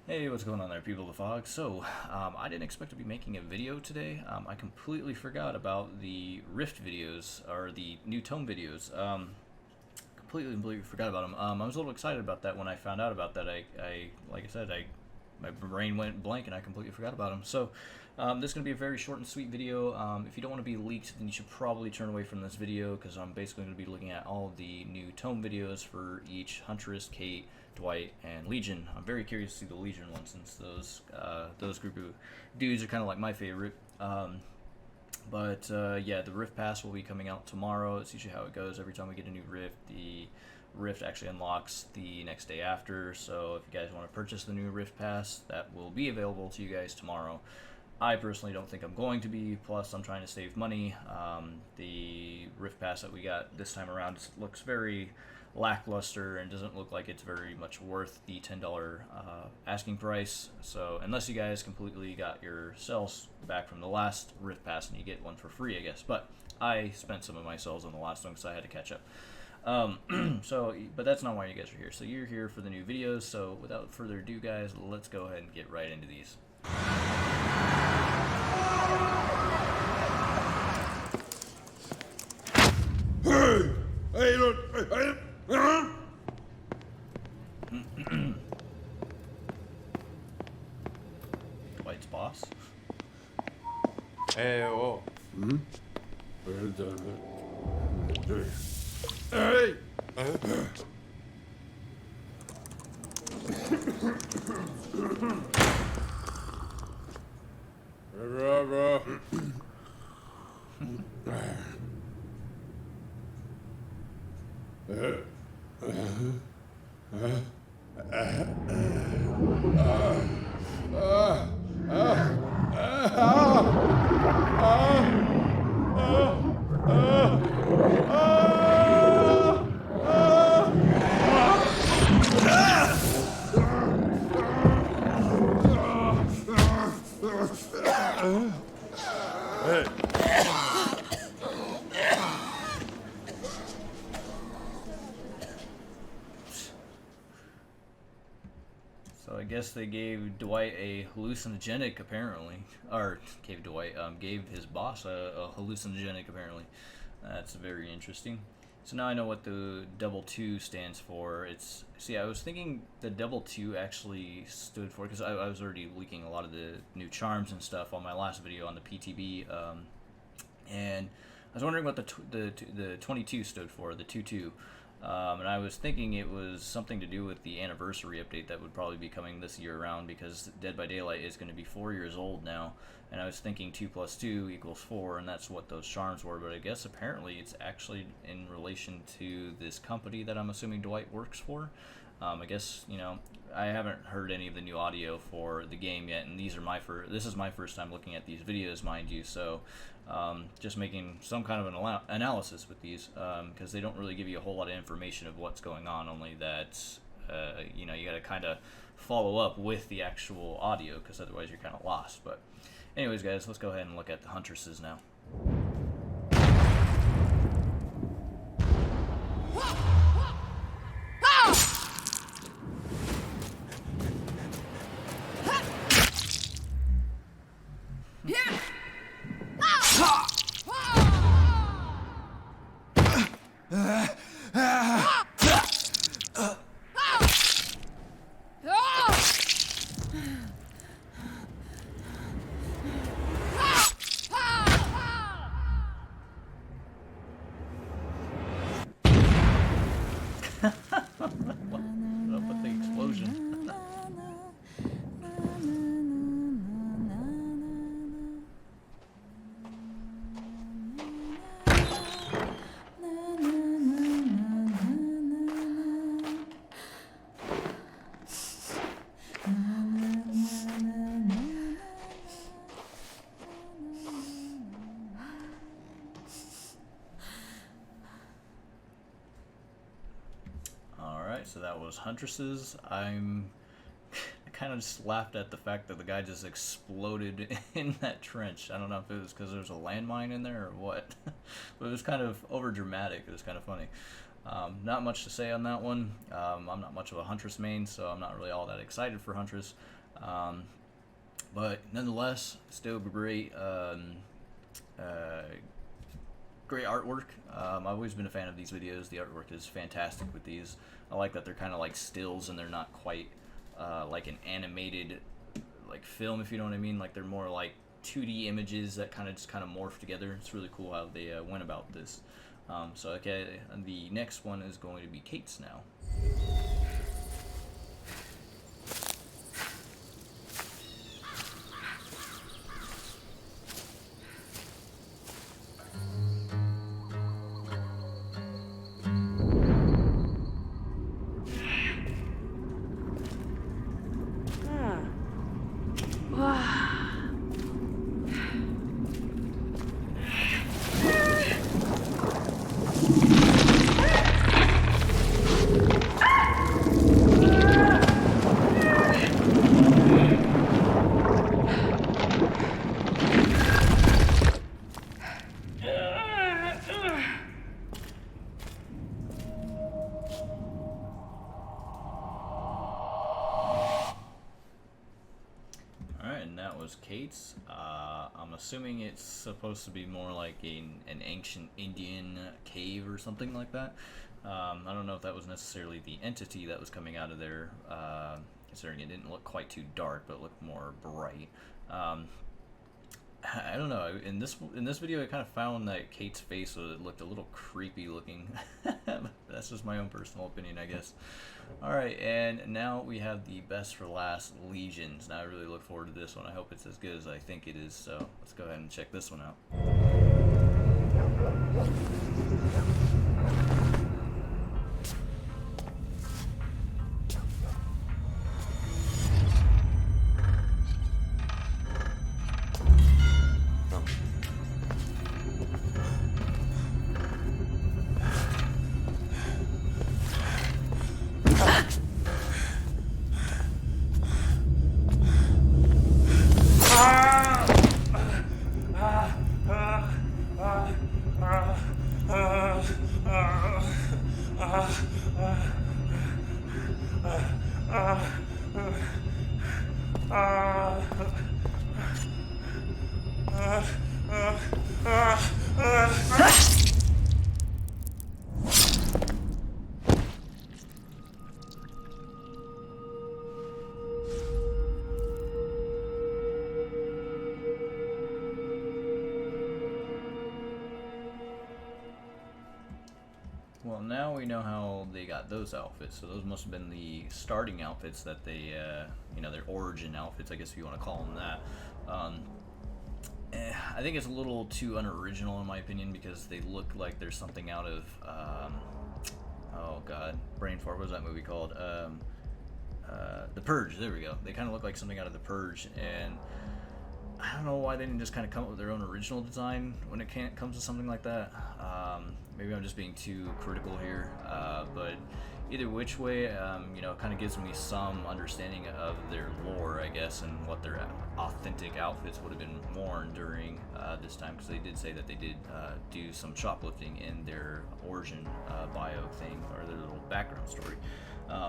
Hey, what's going on there, people of the fog? So, I didn't expect to be making a video today. I completely forgot about the Rift videos, or the new Tome videos. Completely forgot about them. I was a little excited about that when I found out about that. Like I said, my brain went blank and I completely forgot about them. So, this is going to be a very short and sweet video. If you don't want to be leaked, then you should probably turn away from this video, because I'm basically going to be looking at all of the new Tome videos for each Huntress, Kate, Dwight, and Legion. I'm very curious to see the Legion one, since those group of dudes are kind of like my favorite. Yeah, the Rift Pass will be coming out tomorrow. It's usually how it goes. Every time we get a new Rift, the Rift actually unlocks the next day after. So if you guys want to purchase the new Rift Pass, that will be available to you guys tomorrow. I personally don't think I'm going to be, plus I'm trying to save money. The Rift Pass that we got this time around looks very lackluster and doesn't look like it's very much worth the $10 asking price. So unless you guys completely got your cells back from the last Rift Pass and you get one for free, I guess. But I spent some of my cells on the last one because I had to catch up. But that's not why you guys are here. So you're here for the new videos. So without further ado, guys, let's go ahead and get right into these. Hey! Hey, look! Hey! Dwight's boss. Hey, whoa. Hey! So I guess they gave Dwight a hallucinogenic, apparently, or gave his boss a hallucinogenic, apparently. That's very interesting. So now I know what the double two stands for. I was thinking the double two actually stood for, because I was already leaking a lot of the new charms and stuff on my last video on the PTB, and I was wondering what the 22 stood for, the 22. And I was thinking it was something to do with the anniversary update that would probably be coming this year around, because Dead by Daylight is going to be 4 years old now, and I was thinking 2 plus 2 equals 4, and that's what those charms were. But I guess apparently it's actually in relation to this company that I'm assuming Dwight works for. I guess, I haven't heard any of the new audio for the game yet, and this is my first time looking at these videos, mind you, so just making some kind of an analysis with these, because they don't really give you a whole lot of information of what's going on, only that you gotta kind of follow up with the actual audio, because otherwise you're kind of lost. But anyways, guys, let's go ahead and look at the Huntresses now. What's up with the explosion? So that was Huntresses. I kind of just laughed at the fact that the guy just exploded in that trench. I don't know if it was because there was a landmine in there or what, but it was kind of over dramatic. It was kind of funny. Not much to say on that one. I'm not much of a Huntress main, so I'm not really all that excited for Huntress. But nonetheless, still great. Great artwork. I've always been a fan of these videos. The artwork is fantastic with these. I like that they're kind of like stills and they're not quite like an animated like film, if you know what I mean. Like they're more like 2D images that kind of morph together. It's really cool how they went about this. So okay, the next one is going to be Kate's now. Kate's. I'm assuming it's supposed to be more like an ancient Indian cave or something like that. I don't know if that was necessarily the entity that was coming out of there, considering it didn't look quite too dark, but looked more bright. I don't know. In this video, I kind of found that Kate's face looked a little creepy looking. That's just my own personal opinion, I guess. All right, and now we have the best for last, Legions. Now I really look forward to this one. I hope it's as good as I think it is. So let's go ahead and check this one out. Well, now we know how they got those outfits. So those must have been the starting outfits that they, you know, their origin outfits, I guess if you want to call them that. I think it's a little too unoriginal in my opinion because they look like there's something out of, oh god, brain fart, what was that movie called? The Purge, there we go. They kind of look like something out of The Purge, and I don't know why they didn't just kind of come up with their own original design when it comes to something like that. Maybe I'm just being too critical here, but either which way, you know, it kind of gives me some understanding of their lore, I guess, and what their authentic outfits would have been worn during this time, because they did say that they did do some shoplifting in their origin bio thing, or their little background story.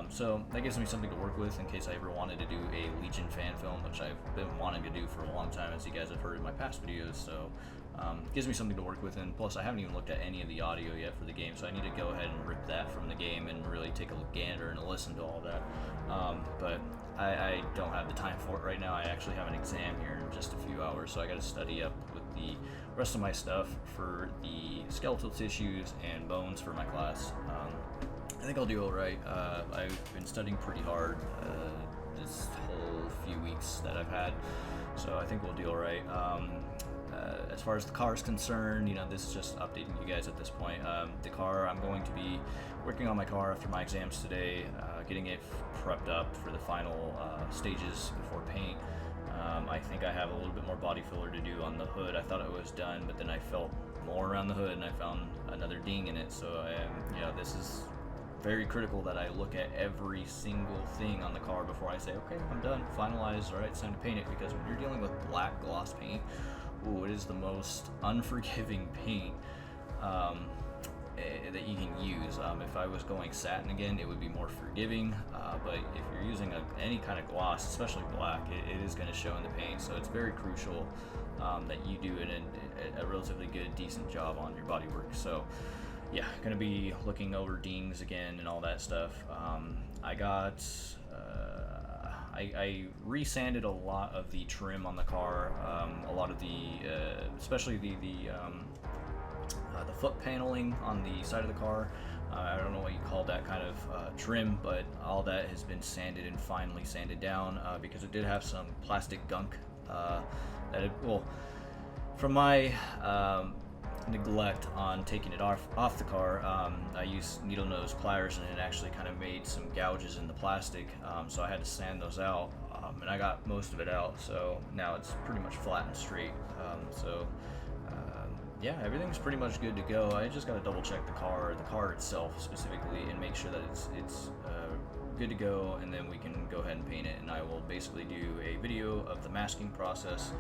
So that gives me something to work with in case I ever wanted to do a Legion fan film, which I've been wanting to do for a long time, as you guys have heard in my past videos. So it gives me something to work with, and plus I haven't even looked at any of the audio yet for the game, so I need to go ahead and rip that from the game and really take a gander and a listen to all that. But I don't have the time for it right now. I actually have an exam here in just a few hours, so I got to study up with the rest of my stuff for the skeletal tissues and bones for my class. I think I'll do all right. I've been studying pretty hard this whole few weeks that I've had, so I think we'll do all right. As far as the car is concerned, you know, this is just updating you guys at this point. The car, I'm going to be working on my car after my exams today, getting it prepped up for the final stages before paint. I think I have a little bit more body filler to do on the hood. I thought it was done, but then I felt more around the hood and I found another ding in it. So, you know, this is very critical that I look at every single thing on the car before I say, okay, I'm done, finalized, all right, it's time to paint it, because when you're dealing with black gloss paint, ooh, it is the most unforgiving paint. that you can use. If I was going satin again, it would be more forgiving, but if you're using any kind of gloss, especially black, it is going to show in the paint. So it's very crucial that you do a relatively good, decent job on your bodywork. So yeah, going to be looking over dings again and all that stuff. I got I resanded a lot of the trim on the car, a lot of the especially the foot paneling on the side of the car. I don't know what you call that kind of trim, but all that has been sanded and finally sanded down because it did have some plastic gunk well, from my neglect on taking it off the car, I used needle nose pliers and it actually kind of made some gouges in the plastic, so I had to sand those out, and I got most of it out, so now it's pretty much flat and straight. Yeah, everything's pretty much good to go. I just got to double check the car itself specifically, and make sure that it's good to go, and then we can go ahead and paint it. And I will basically do a video of the masking process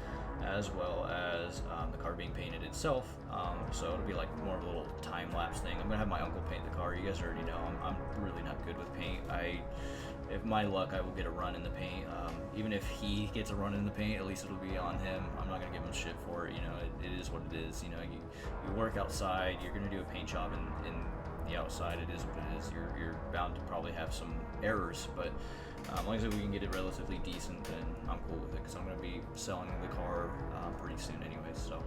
as well as the car being painted itself. So it'll be like more of a little time-lapse thing. I'm gonna have my uncle paint the car. You guys already know I'm really not good with paint. If my luck, I will get a run in the paint. Even if he gets a run in the paint, at least it'll be on him. I'm not gonna give him shit for it. You know, it is what it is. You know, you work outside. You're gonna do a paint job in the outside. It is what it is. You're bound to probably have some errors, but as long as we can get it relatively decent, then I'm cool with it, because I'm gonna be selling the car pretty soon, anyways. So.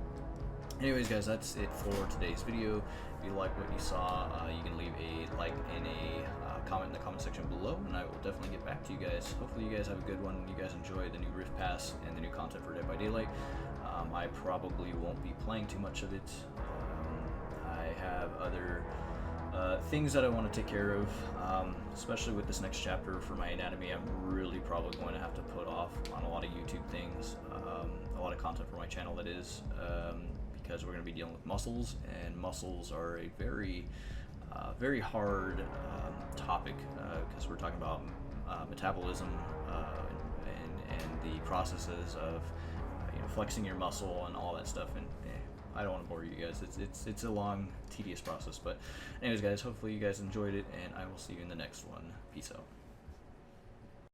Anyways, guys, that's it for today's video. If you like what you saw, you can leave a like and a comment in the comment section below, and I will definitely get back to you guys. Hopefully you guys have a good one. You guys enjoy the new Rift Pass and the new content for Dead by Daylight. I probably won't be playing too much of it. I have other things that I want to take care of, especially with this next chapter for my anatomy. I'm really probably going to have to put off on a lot of YouTube things, a lot of content for my channel, that is, because we're going to be dealing with muscles, and muscles are a very hard topic, because we're talking about metabolism and the processes of flexing your muscle and all that stuff. And I don't want to bore you guys. It's a long, tedious process. But anyways, guys, hopefully you guys enjoyed it, and I will see you in the next one. Peace out.